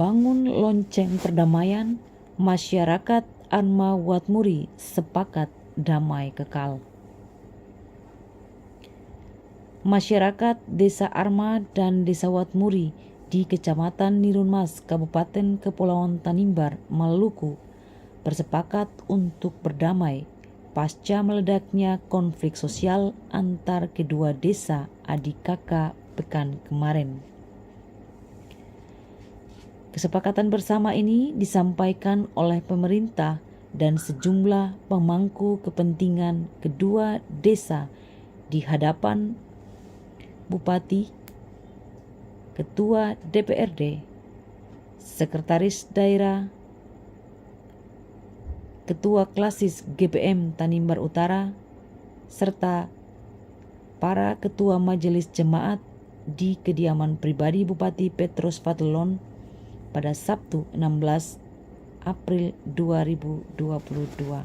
Bangun lonceng perdamaian, masyarakat Arma Watmuri sepakat damai kekal. Masyarakat Desa Arma dan Desa Watmuri di Kecamatan Nirunmas, Kabupaten Kepulauan Tanimbar, Maluku, bersepakat untuk berdamai pasca meledaknya konflik sosial antar kedua desa adik kakak pekan kemarin. Kesepakatan bersama ini disampaikan oleh pemerintah dan sejumlah pemangku kepentingan kedua desa di hadapan Bupati, Ketua DPRD, Sekretaris Daerah, Ketua Klasis GPM Tanimbar Utara, serta para Ketua Majelis Jemaat di kediaman pribadi Bupati Petrus Fadlon pada Sabtu 16 April 2022.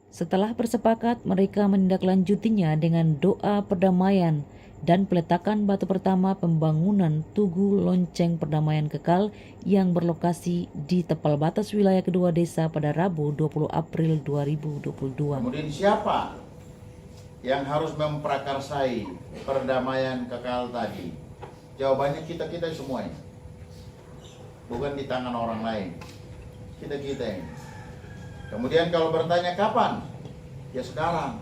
Setelah bersepakat, mereka menindaklanjutinya dengan doa perdamaian dan peletakan batu pertama pembangunan Tugu Lonceng Perdamaian Kekal yang berlokasi di tepal batas wilayah kedua desa pada Rabu 20 April 2022. Kemudian siapa yang harus memprakarsai perdamaian kekal tadi? Jawabannya kita semuanya. Bukan di tangan orang lain, kita ini. Kemudian kalau bertanya kapan, ya sekarang,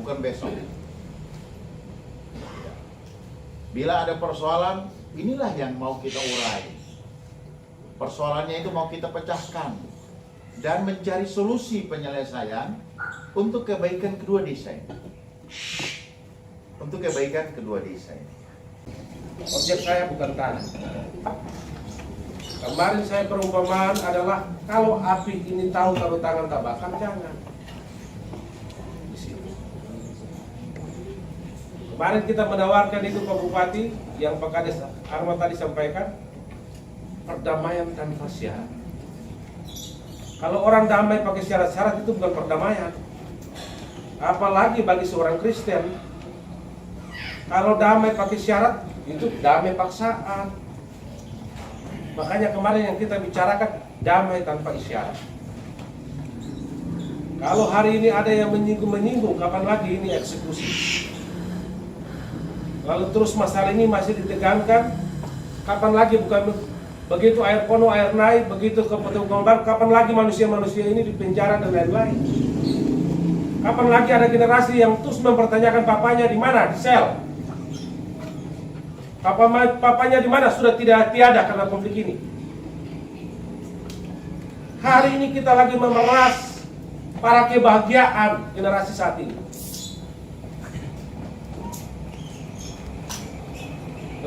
bukan besok. Bila ada persoalan, inilah yang mau kita urai. Persoalannya itu mau kita pecahkan dan mencari solusi penyelesaian untuk kebaikan kedua desa ini. Objek saya bukan tanah. Kemarin saya perumpamaan adalah kalau api ini tahu kalau tangan tak bakar, jangan. Di sini. Kemarin kita menawarkan itu Pak Bupati yang Pak Kades Arma tadi sampaikan, perdamaian tanpa syarat. Kalau orang damai pakai syarat-syarat itu bukan perdamaian. Apalagi bagi seorang Kristen. Kalau damai pakai syarat, itu damai paksaan. Makanya kemarin yang kita bicarakan damai tanpa isyarat. Kalau hari ini ada yang menyinggung, kapan lagi ini eksekusi? Lalu terus masalah ini masih ditekankan, kapan lagi bukan begitu air kono air naik, begitu kebetulan kapan lagi manusia-manusia ini dipenjara dan lain-lain? Kapan lagi ada generasi yang terus mempertanyakan papanya di mana? Di sel. Papanya di mana? Sudah tiada karena konflik ini. Hari ini kita lagi memeras para kebahagiaan generasi saat ini.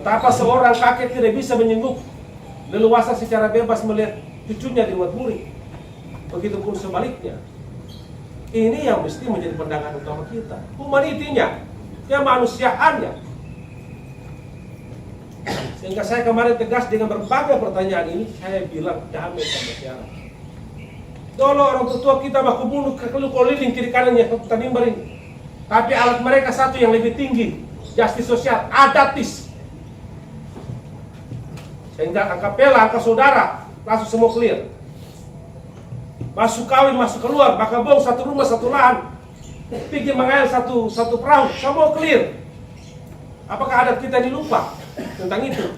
Betapa seorang kakek tidak bisa menyinggung leluasa secara bebas melihat cucunya di Watmuri. Begitupun sebaliknya. Ini yang mesti menjadi pandangan utama kita. Humanitinya, kemanusiaannya. Sehingga saya kemarin tegas dengan berbagai pertanyaan ini, saya bilang damai sama syarat. Dulu orang tua kita baku bunuh keliling kiri kanannya Tanimbar ini. Tapi alat mereka satu yang lebih tinggi, justice sosial, adatis. Sehingga angka pela, angka saudara, langsung semua clear. Masuk kawin, masuk keluar, bakal bong satu rumah, satu lahan. Pergi mengail satu perahu, semua clear. Apakah adat kita dilupa tentang itu?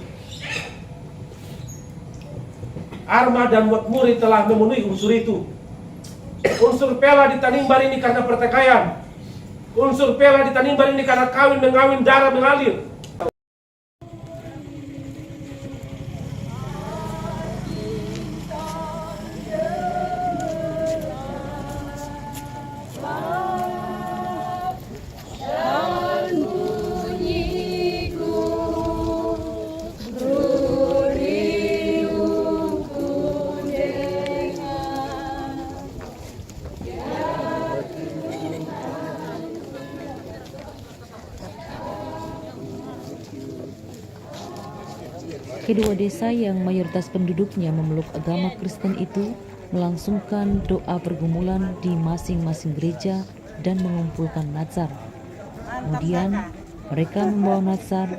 Arma dan Watmuri telah memenuhi unsur itu. Unsur pela di Tanimbar ini karena pertikaian. Unsur pela di Tanimbar ini karena kawin mengawin, darah mengalir. Kedua desa yang mayoritas penduduknya memeluk agama Kristen itu melangsungkan doa pergumulan di masing-masing gereja dan mengumpulkan nazar. Kemudian Mereka membawa nazar,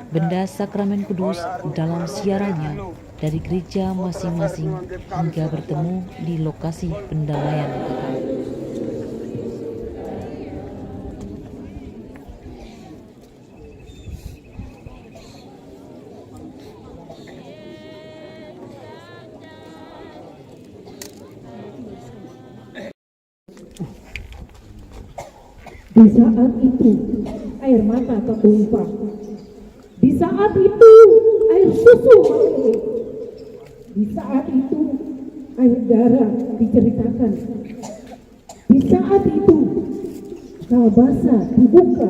benda sakramen kudus dalam siarannya dari gereja masing-masing hingga bertemu di lokasi pendamaian kekal. Di saat itu air mata tertumpah. Di saat itu air susu mengalir. Di saat itu air darah diceritakan. Di saat itu kalbasa dibuka.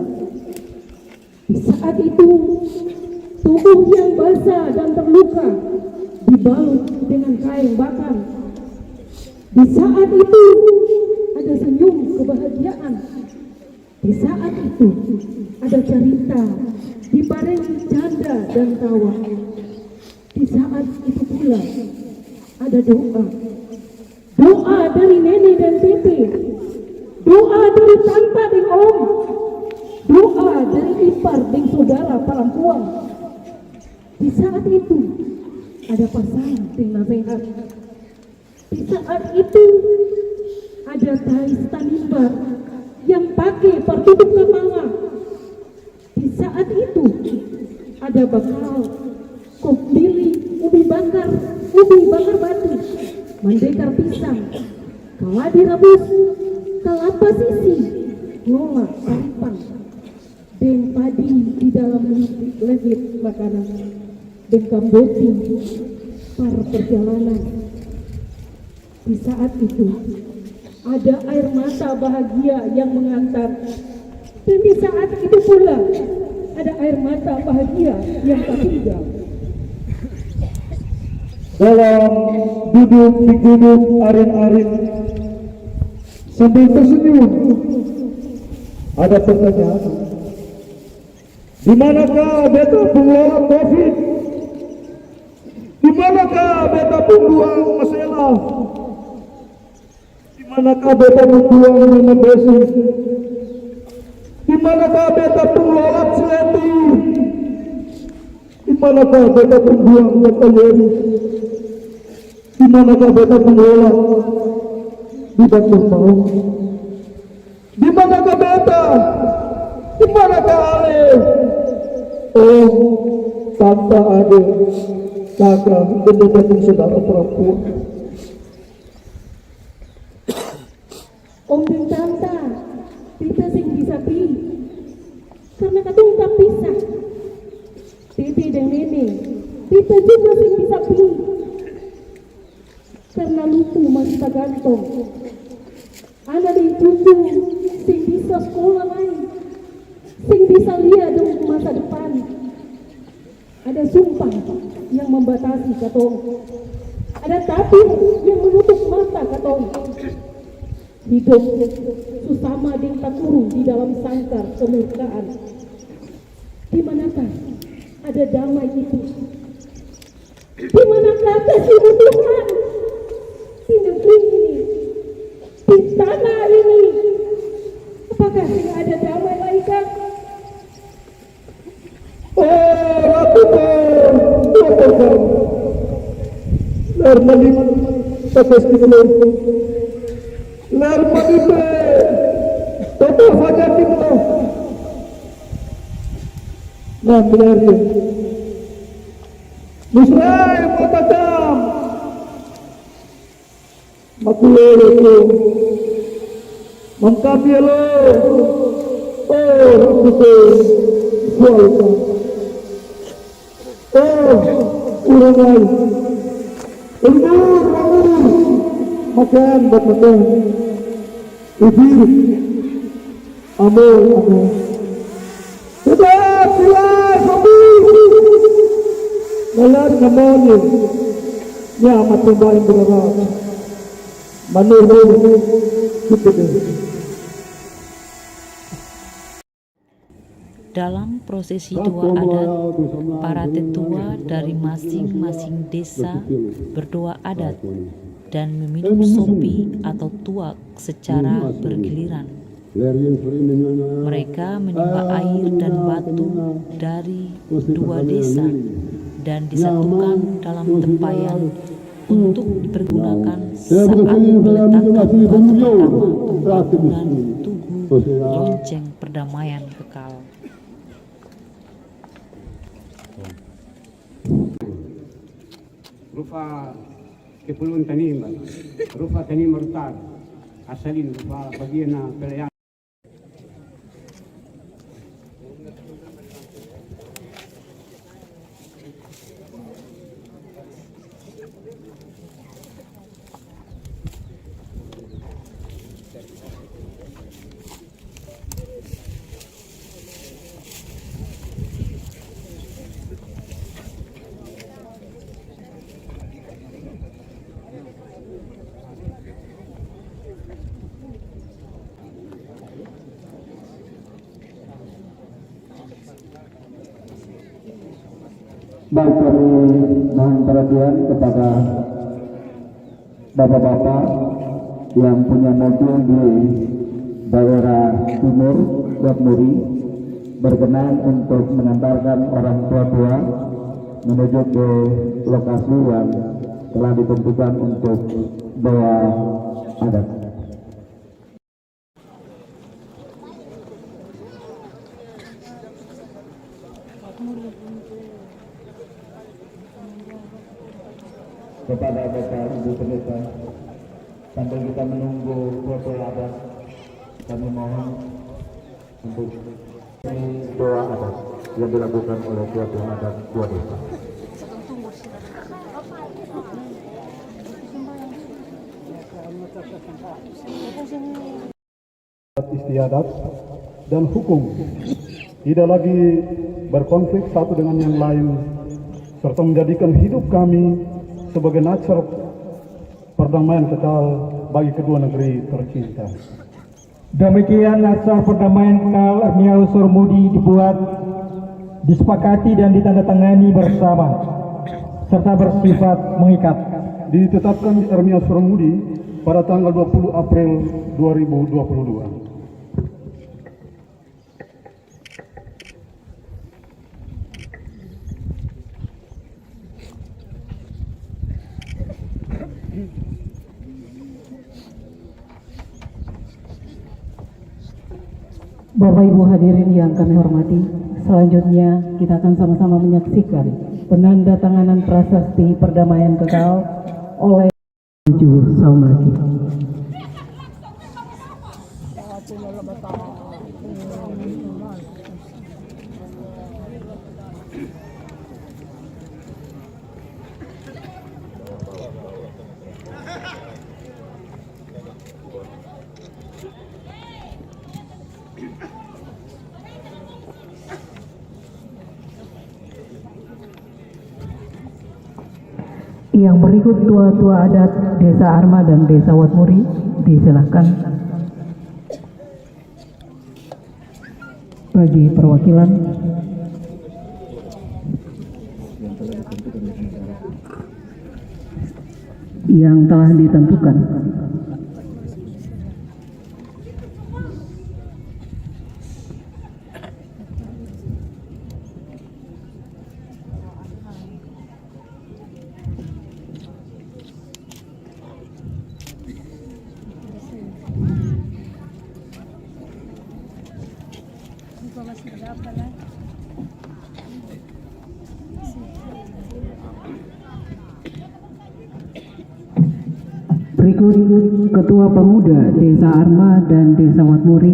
Di saat itu tubuh yang basah dan terluka dibalut dengan kain bakar. Di saat itu ada senyum kebahagiaan. Di saat itu ada cerita dibarengi canda dan tawa. Di saat itu pula ada doa. Doa dari nenek dan tete. Doa dari tante dan om. Doa dari ipar dan saudara perempuan. Di saat itu ada pasangan dan nasihat. Di saat itu ada Thais Tanimbar yang pakai pertutup kepala. Di saat itu ada bakal kok pilih ubi bakar batu, mendekar pisang, keladi rebus, kelapa sisi, nola saripang, dan padi di dalam levit makanan, dan kamboti para perjalanan. Di saat itu ada air mata bahagia yang mengantar, dan di saat itu pula ada air mata bahagia yang tak tinggal. Dalam duduk di gunung Arin-Arin sambil tersenyum, ada pertanyaan, di manakah beta pengelola COVID? Di manakah beta pembuang masalah? Di manakah beta membuang minum besi? Di manakah beta pengelola seleti? Di manakah beta pembuang beta yeri? Di manakah beta pengelola di Batu Mau? Di manakah beta? Di manakah Ale? Oh, tante Ade, kakak, dan saudara perempuan. Om dan tante, kita sing bisa pilih, karena katong tak pisah. Tete dan nenek, kita juga sing bisa pilih, karena lupu masih tak gantung. Anak dan cucu sing bisa sekolah lain, sing bisa lihat dong masa depan. Ada sumpah yang membatasi katong, ada tabir yang menutup mata katong. Hidup susama dan tak kurung di dalam sangkar kemurkaan. Di manakah ada damai itu? Di manakah kasih Tuhan? Di negeri ini, di tanah ini, apakah tidak ada damai lagi kan? Oh, Ratu Tuhan, Lermani Tetes Timur, Lermani Tetes Fajar Timur, Nambiari, Musrai Matakam, Makulero itu, Mangkabielo, oh, Ratu Tuhan, oh, urangai, undur, makan, buat makan, ubir, amor, sudah, silai, kabur, malar namanya, ni amat tumba yang berat, manur, gitu deh. Dalam prosesi doa adat, para tetua dari masing-masing desa berdoa adat dan meminum sopi atau tuak secara bergiliran. Mereka menimba air dan batu dari dua desa dan disatukan dalam tempayan untuk dipergunakan saat meletakkan batu pertama pembangunan Tugu Lonceng Perdamaian Kekal. Rupa Kepulauan Tanimbar, Rupa Tanimbar Utara, asalin rupa bagian na Palayan. Baik, kami mohon perhatian kepada bapak-bapak yang punya mobil di daerah timur Watmuri berkenan untuk mengantarkan orang tua-tua menuju ke lokasi yang telah ditentukan untuk doa adat. Kepada Bapak Ibu Pendeta, sambil kita menunggu foto adat, kami mohon untuk doa adat yang dilakukan oleh suatu adat dua desa. Istiadat dan hukum tidak lagi berkonflik satu dengan yang lain, serta menjadikan hidup kami sebagai nacar perdamaian kekal bagi kedua negeri tercinta. Demikian naskah perdamaian kekal Ermiau Surmudi dibuat, disepakati dan ditandatangani bersama serta bersifat mengikat. Ditetapkan Ermiau Surmudi pada tanggal 20 April 2022. Bapak Ibu hadirin yang kami hormati, selanjutnya kita akan sama-sama menyaksikan penandatanganan prasasti perdamaian kekal oleh 7 saum laki. Yang berikut tua-tua adat Desa Arma dan Desa Watmuri, disilahkan bagi perwakilan. Yang telah ditentukan. Berikut Ketua Pemuda Desa Arma dan Desa Watmuri.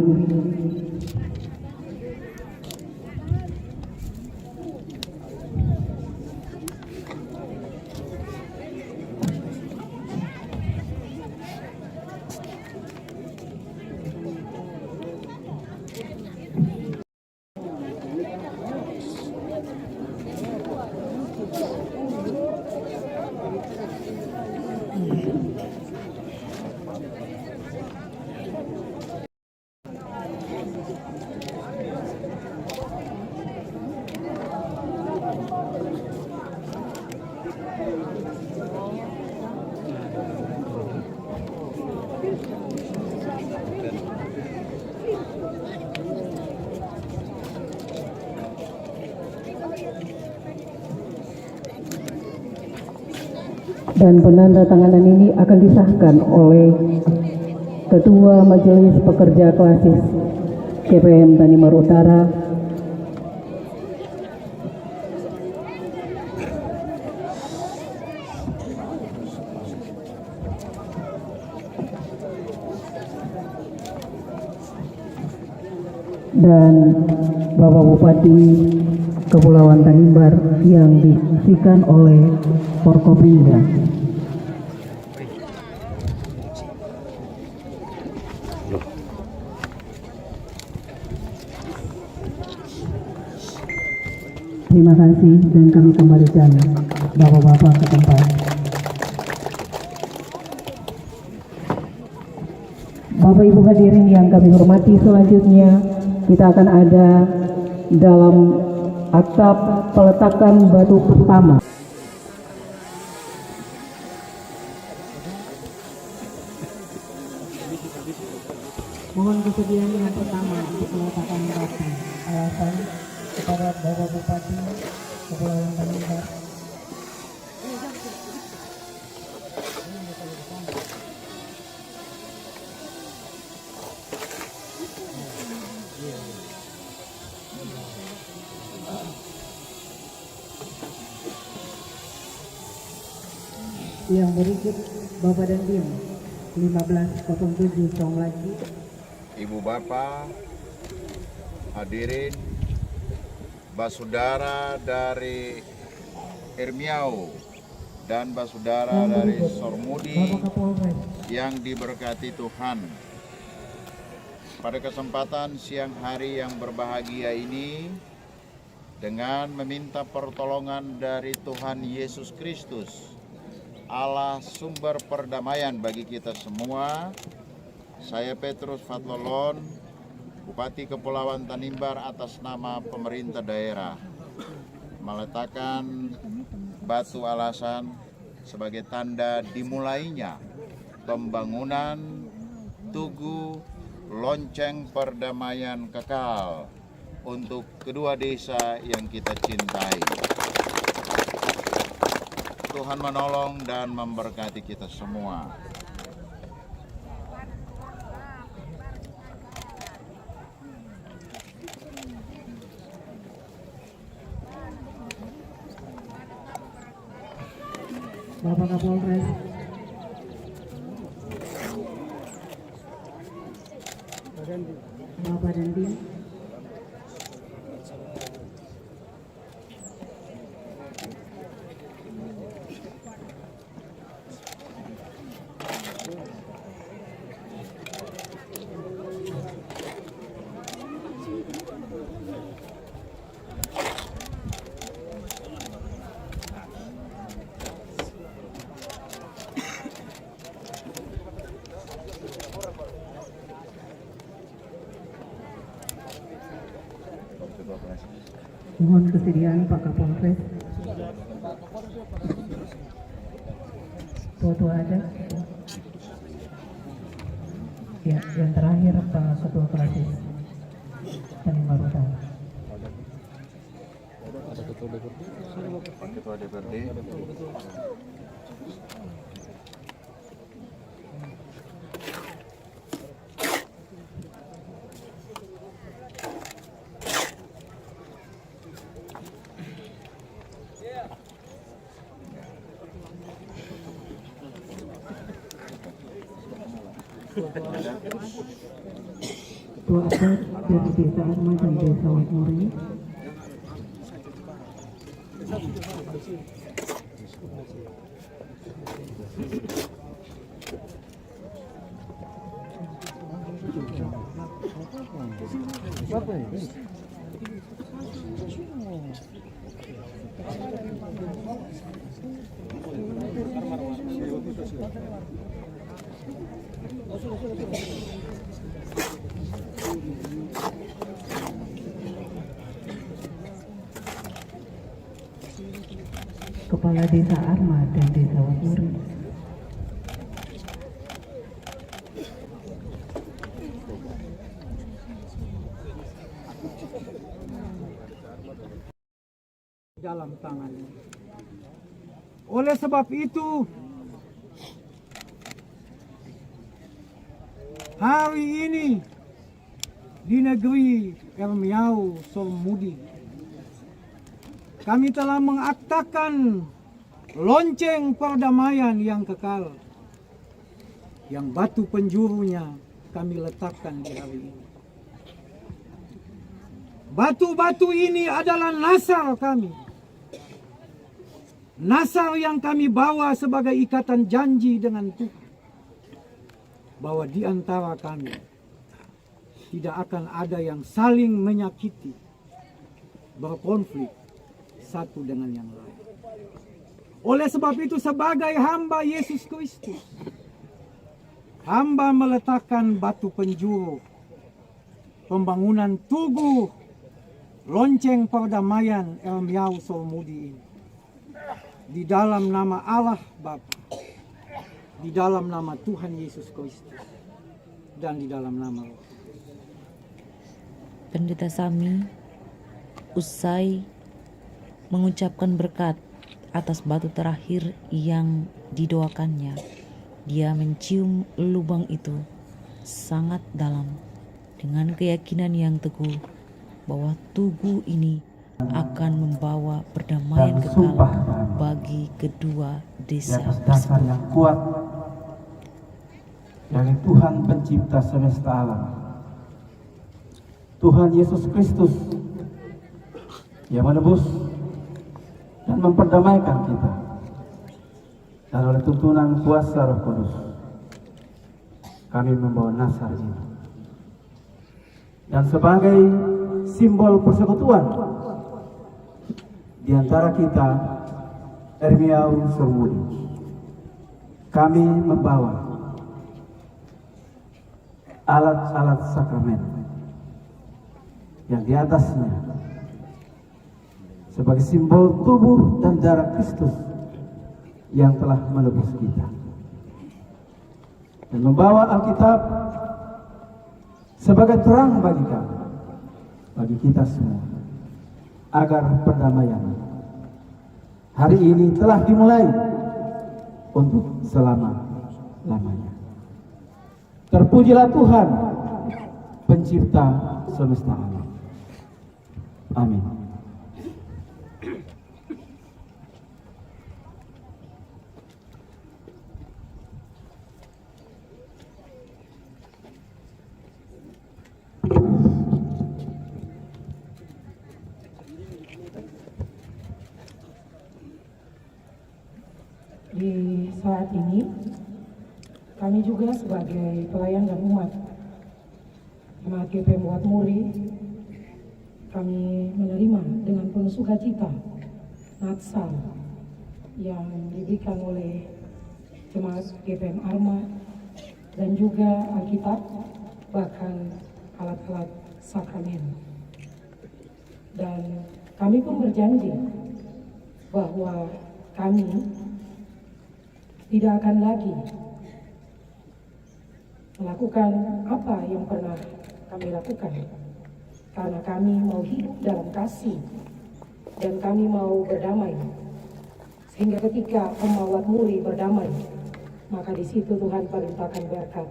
Dan penandatanganan ini akan disahkan oleh Ketua Majelis Pekerja Klasis GPM Tanimbar Utara, dan Bapak Bupati Kepulauan Tanimbar yang disaksikan oleh Forkopimda. Terima kasih dan kami kembalikan Bapak-bapak ke tempat. Bapak Ibu hadirin yang kami hormati, selanjutnya kita akan ada dalam atap peletakan batu pertama. Mohon kesediaan yang pertama untuk peletakan batu. Alasan kepada Bapak Bupati Kepulauan Tanimbar. Yang berikut Bapak dan Tim 1507 Song lagi. Ibu Bapak, hadirin, basudara dari Hermiau dan basudara dari Sormudi yang diberkati Tuhan. Pada kesempatan siang hari yang berbahagia ini, dengan meminta pertolongan dari Tuhan Yesus Kristus, Allah sumber perdamaian bagi kita semua, saya Petrus Fatlolon, Bupati Kepulauan Tanimbar atas nama pemerintah daerah, meletakkan batu alasan sebagai tanda dimulainya pembangunan Tugu Lonceng Perdamaian Kekal untuk kedua desa yang kita cintai. Tuhan menolong dan memberkati kita semua. Bapak Kapolres, Bapak dan Tim, mohon kesediaan Pak Kapolres. Foto ada. Ya, yang terakhir Pak Ketua Klasis Tanimbar Utara. Pak Ketua DPRD. Ketua adat dari Desa Arma dan Desa Watmuri. Kepala Desa Arma dan Desa Watmuri. Dalam tangannya. Oleh sebab itu, hari ini di negeri Ermiau Sormudi kami telah mengaktakan lonceng perdamaian yang kekal, yang batu penjurunya kami letakkan di hari ini. Batu-batu ini adalah nasar kami. Nasar yang kami bawa sebagai ikatan janji dengan Tuhan. Bahwa di antara kami tidak akan ada yang saling menyakiti, berkonflik satu dengan yang lain. Oleh sebab itu sebagai hamba Yesus Kristus, hamba meletakkan batu penjuru pembangunan tugu lonceng perdamaian Ermiau Sormudi ini di dalam nama Allah Bapa, di dalam nama Tuhan Yesus Kristus, dan di dalam nama Roh. Pendeta Sami usai mengucapkan berkat atas batu terakhir yang didoakannya, dia mencium lubang itu sangat dalam dengan keyakinan yang teguh bahwa tugu ini akan membawa perdamaian dan kekal sumpah bagi kedua di desa atas dasar yang kuat dari Tuhan pencipta semesta alam, Tuhan Yesus Kristus yang menebus dan memperdamaikan kita, dan oleh tuntunan kuasa Roh Kudus kami membawa nasar ini, dan sebagai simbol persekutuan di antara kita Ermiau Sormudi, kami membawa alat-alat sakramen yang di atasnya sebagai simbol tubuh dan darah Kristus yang telah menebus kita, dan membawa Alkitab sebagai terang bagi kami, bagi kita semua, agar perdamaian hari ini telah dimulai untuk selama-lamanya. Terpujilah Tuhan pencipta semesta alam. Amin. Di saat ini, kami juga sebagai pelayan dan umat GPM Wat Muri, kami menerima dengan penuh sukacita natsal yang diberikan oleh jemaat GPM Arma dan juga Alkitab, bahkan alat-alat sakramen. Dan kami pun berjanji bahwa kami tidak akan lagi melakukan apa yang pernah kami lakukan, karena kami mau hidup dalam kasih dan kami mau berdamai, sehingga ketika Wat Muri berdamai, maka di situ Tuhan perintahkan berkat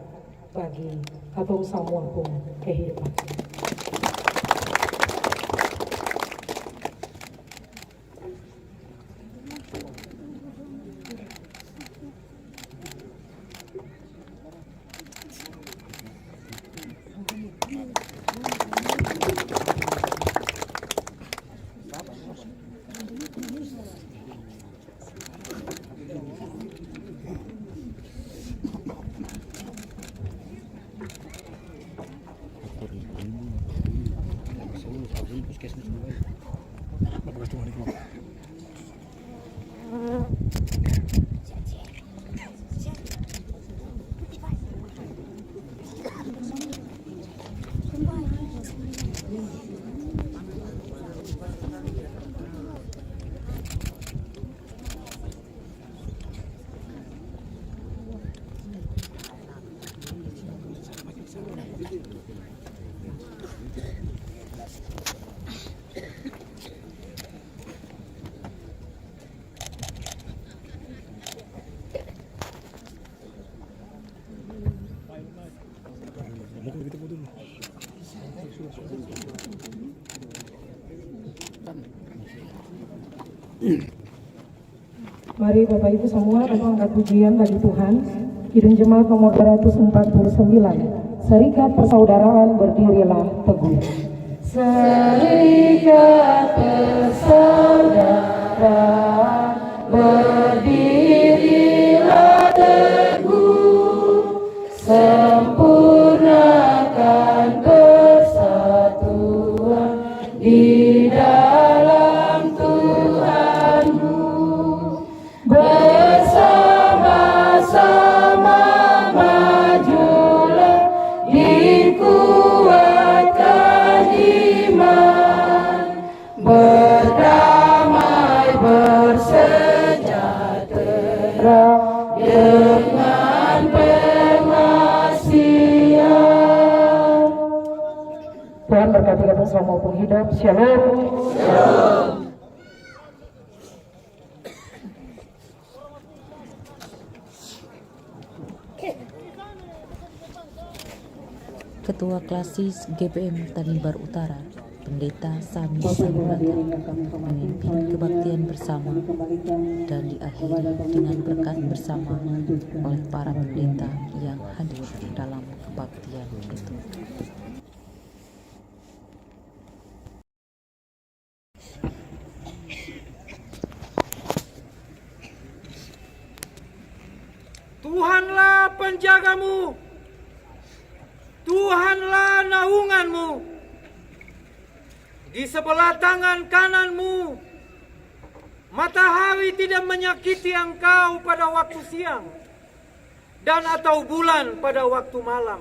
bagi katong semua pun kehidupan. Mari Bapak Ibu semua kita angkat pujian bagi Tuhan. Kidung Jemaat nomor 249. Serikat persaudaraan berdirilah teguh. Serikat persaudaraan berdirilah teguh. Sempurnakan persatuan di dalam Tuhanmu. Bersama-sama majulah, dikuatkan iman, berdamai bersejahtera dengan pengasihan. Tuhan berkati kita semua maupun hidup. Shalom. Ketua Klasis GBM Tanimbar Utara, Pendeta Sami Samudata, memimpin kebaktian bersama dan diakhiri dengan berkat bersama oleh para pendeta yang hadir dalam kebaktian itu. Tuhanlah penjagamu, Tuhanlah naunganmu. Di sebelah tangan kananmu, matahari tidak menyakiti engkau pada waktu siang, dan atau bulan pada waktu malam.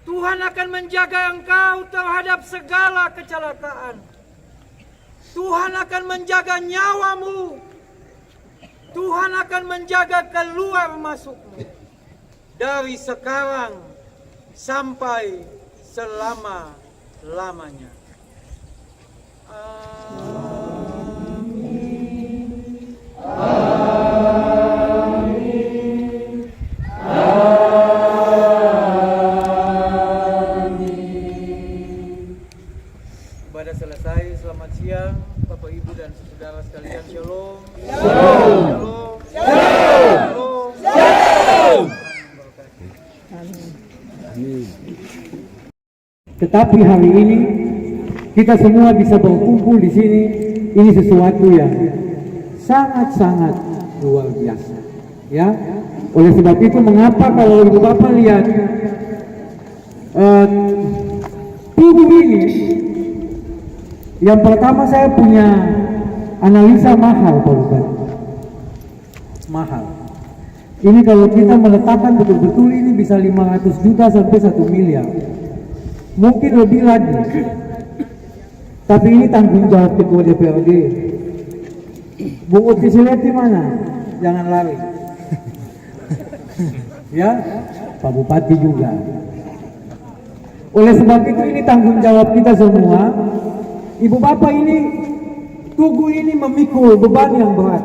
Tuhan akan menjaga engkau terhadap segala kecelakaan. Tuhan akan menjaga nyawamu. Tuhan akan menjaga keluar masukmu dari sekarang sampai selama-lamanya. Amin. Amin. Amin. Ibadah selesai. Selamat siang Bapak Ibu dan saudara sekalian. Shalom. Shalom. Shalom. Shalom. Tetapi hari ini kita semua bisa berkumpul di sini. Ini sesuatu yang sangat-sangat luar biasa, ya. Oleh sebab itu, mengapa kalau Ibu Bapak lihat tubuh ini, yang pertama saya punya analisa mahal, Pak Bupati. Mahal. Ini kalau kita meletakkan betul-betul ini bisa 500 juta sampai 1 miliar. Mungkin lebih lagi. Tapi ini tanggung jawab Ketua DPRD. Bung Uti Sileti mana? Jangan lari. Ya, Pak Bupati juga. Oleh sebab itu ini tanggung jawab kita semua. Ibu Bapak ini, Tugu ini memikul beban yang berat.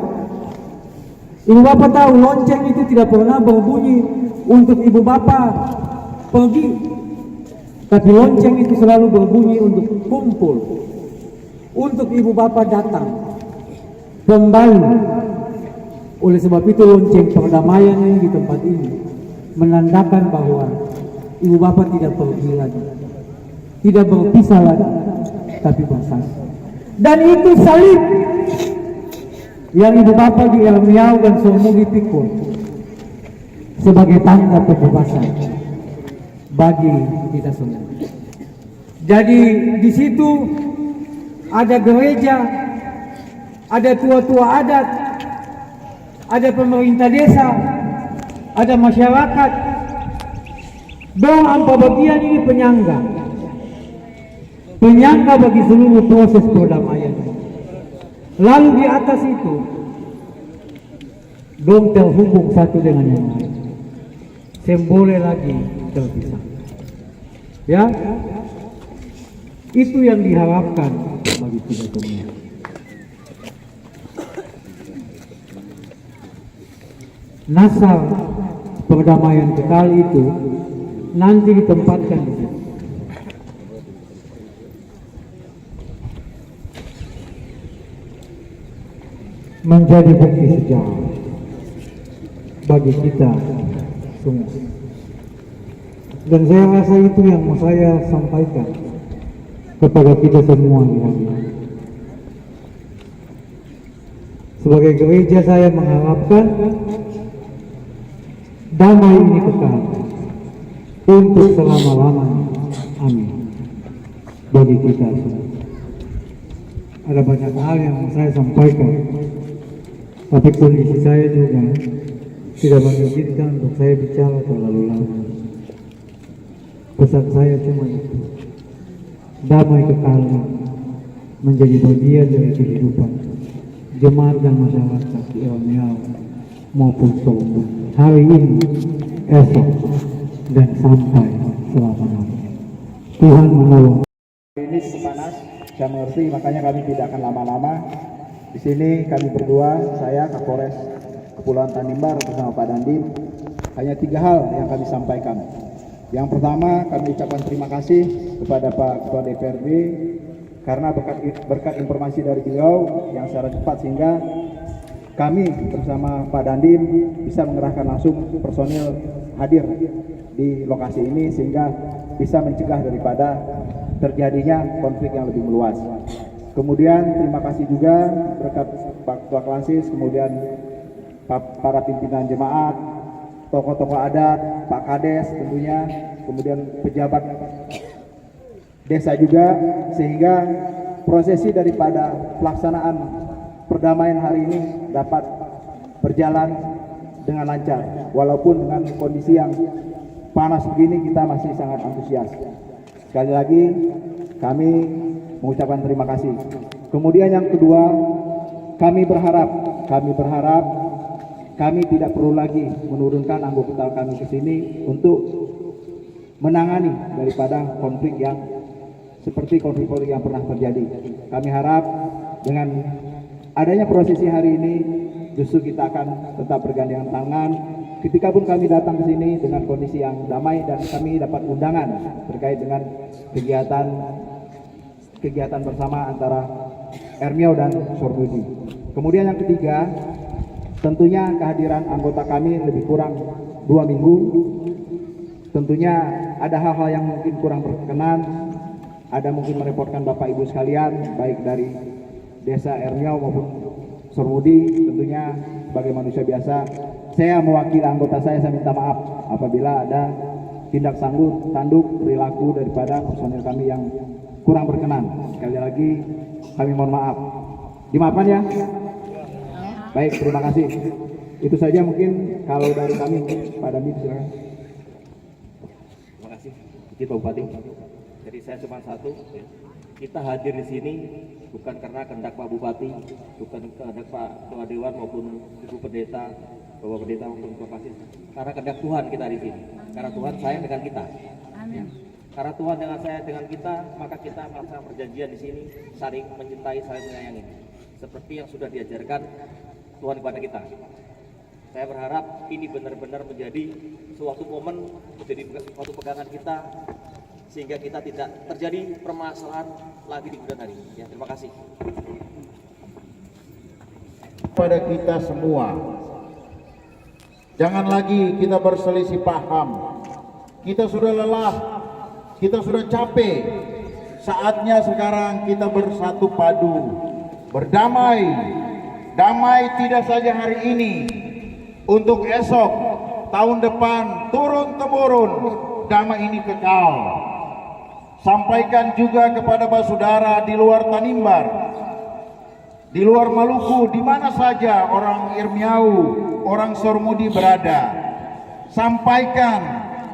Ibu Bapak tahu lonceng itu tidak pernah berbunyi untuk Ibu Bapak pergi, tapi lonceng itu selalu berbunyi untuk kumpul, untuk Ibu Bapak datang kembali. Oleh sebab itu lonceng perdamaian yang di tempat ini menandakan bahwa Ibu Bapak tidak pergi lagi, tidak berpisah lagi, tapi bersama. Dan itu salib yang Ibu Bapak di Ermiau dan Sormugi pikul sebagai tanda pembebasan bagi kita semua. Jadi di situ ada gereja, ada tua-tua adat, ada pemerintah desa, ada masyarakat. Dong apa bagian ini penyangga bagi seluruh proses perdamaian. Lalu di atas itu dong terhubung satu dengan yang lain, boleh lagi terpisah. Ya, itu yang diharapkan bagi kita semua. Nasar perdamaian kekal itu nanti ditempatkan di situ. Menjadi bukti sejarah bagi kita semua. Dan saya rasa itu yang mau saya sampaikan kepada kita semua di hari ini. Sebagai gereja saya mengharapkan damai ini kekal untuk selama-lamanya. Amin. Bagi kita semua. Ada banyak hal yang saya sampaikan, tapi kondisi saya juga tidak mengizinkan untuk saya bicara terlalu lama. Pesan saya cuma itu, damai kekal menjadi bagian dari kehidupan jemaat dan masyarakat di Elmiau maupun Solo hari ini, esok, dan sampai selama-lamanya. Tuhan menolong. Ini panas, saya mengerti, makanya kami tidak akan lama-lama. Di sini kami berdua, saya Kapolres Kepulauan Tanimbar bersama Pak Dandim, hanya 3 hal yang kami sampaikan. Yang pertama, kami ucapkan terima kasih kepada Pak Ketua DPRD karena berkat informasi dari beliau yang secara cepat sehingga kami bersama Pak Dandim bisa mengerahkan langsung personil hadir di lokasi ini sehingga bisa mencegah daripada terjadinya konflik yang lebih meluas. Kemudian terima kasih juga berkat Pak Ketua Klasis, kemudian para pimpinan jemaat, tokoh-tokoh adat, Pak Kades tentunya, kemudian pejabat desa juga, sehingga prosesi daripada pelaksanaan perdamaian hari ini dapat berjalan dengan lancar. Walaupun dengan kondisi yang panas begini, kita masih sangat antusias. Sekali lagi kami mengucapkan terima kasih. Kemudian yang kedua, kami berharap kami tidak perlu lagi menurunkan anggota kami ke sini untuk menangani daripada konflik yang seperti konflik-konflik yang pernah terjadi. Kami harap dengan adanya prosesi hari ini justru kita akan tetap bergandengan tangan. Ketika pun kami datang ke sini dengan kondisi yang damai dan kami dapat undangan terkait dengan kegiatan bersama antara Ermiau dan Sormudi. Kemudian yang ketiga, tentunya kehadiran anggota kami lebih kurang 2 minggu. Tentunya ada hal-hal yang mungkin kurang berkenan, ada mungkin merepotkan Bapak Ibu sekalian, baik dari desa Ermiau maupun Sormudi. Tentunya sebagai manusia biasa, saya mewakili anggota saya minta maaf apabila ada tindak tanduk perilaku daripada personil kami yang kurang berkenan. Sekali lagi kami mohon maaf. Dimaafkan ya? Baik, terima kasih. Itu saja mungkin kalau dari kami. Pak Dandim silakan. Terima kasih, Pak Bupati. Jadi saya cuma satu, kita hadir di sini bukan karena kehendak Pak Bupati, bukan kehendak Pak Ketua Dewan maupun Ibu Pendeta, Bapak Pendeta maupun Bapak Pasis, karena kehendak Tuhan kita di sini. Karena Tuhan sayang dengan kita. Amin. Karena Tuhan dengan kita, maka kita melaksanakan perjanjian di sini, saling mencintai, saling menyayangi, seperti yang sudah diajarkan Tuhan kepada kita. Saya berharap ini benar-benar menjadi suatu momen, menjadi suatu pegangan kita, sehingga kita tidak terjadi permasalahan lagi di kemudian hari. Ya, terima kasih. Pada kita semua, jangan lagi kita berselisih paham. Kita sudah lelah, kita sudah capek. Saatnya sekarang kita bersatu padu, berdamai. Damai tidak saja hari ini, untuk esok, tahun depan, turun-temurun, damai ini kekal. Sampaikan juga kepada saudara di luar Tanimbar, di luar Maluku, di mana saja orang Ermiau, orang Sormudi berada. Sampaikan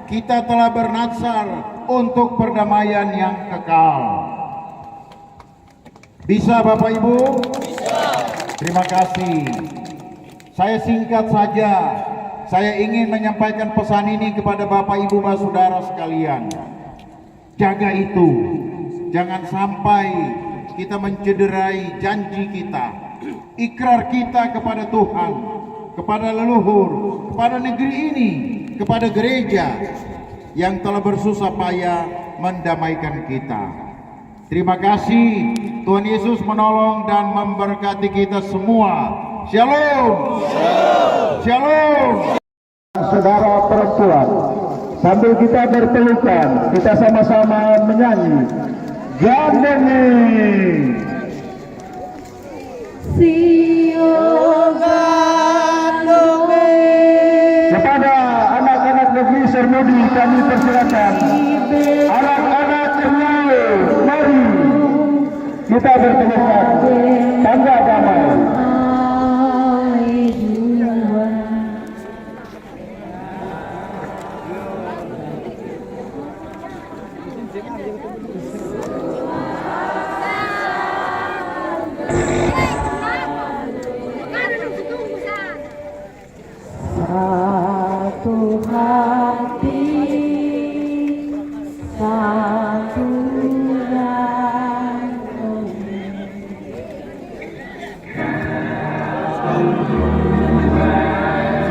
kita telah bernatsar untuk perdamaian yang kekal. Bisa Bapak Ibu? Bisa. Terima kasih. Saya singkat saja. Saya ingin menyampaikan pesan ini kepada Bapak Ibu saudara sekalian. Jaga itu. Jangan sampai kita mencederai janji kita, ikrar kita kepada Tuhan, kepada leluhur, kepada negeri ini, kepada gereja. yang telah bersusah payah mendamaikan kita. Terima kasih, Tuhan Yesus menolong dan memberkati kita semua. Shalom. Shalom. Saudara perempuan, sambil kita berpelukan, kita sama-sama menyanyi Gandeng. Kepada anak-anak negeri Sermudi kami persilakan. Anak-anak Ernawe, mari kita berpelukan tangga damai. Satu hati, satu jantung.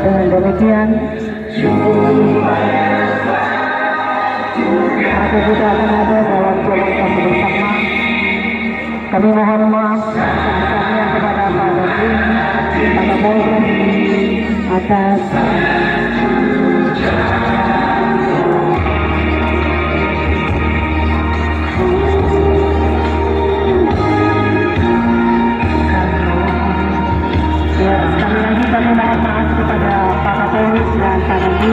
Dengan demikian, aku kita akan ada dalam jalan kami bersama. Kami mohon maaf kami kepada Pak Dodi, Pak Kapolres atas kami mohon maaf kepada Pak Kapolres dan Pak Dodi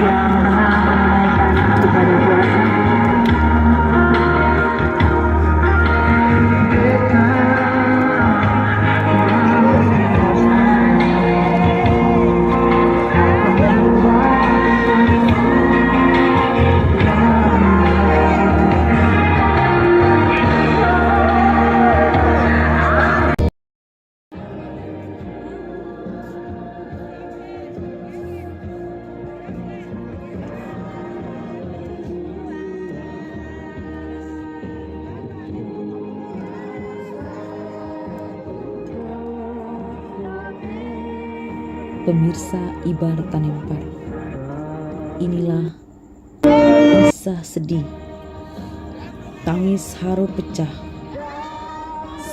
yang menunaikan ibadah puasa. Pemirsa Ibar Tanempar, inilah kisah sedih, tangis haru pecah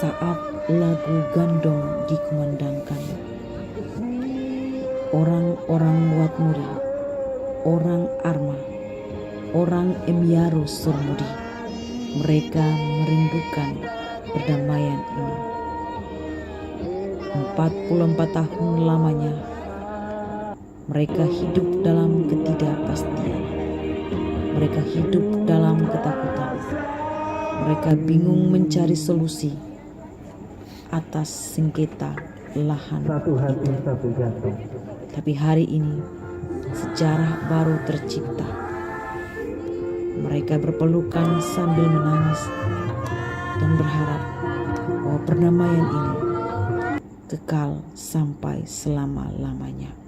saat lagu Gandong dikumandangkan. Orang-orang Watmuri, orang Arma, orang Emyaro Surmudi, mereka merindukan perdamaian ini. 44 tahun lamanya mereka hidup dalam ketidakpastian. Mereka hidup dalam ketakutan. Mereka bingung mencari solusi atas sengketa lahan itu. Tapi hari ini sejarah baru tercipta. Mereka berpelukan sambil menangis dan berharap bahwa perdamaian ini kekal sampai selama-lamanya.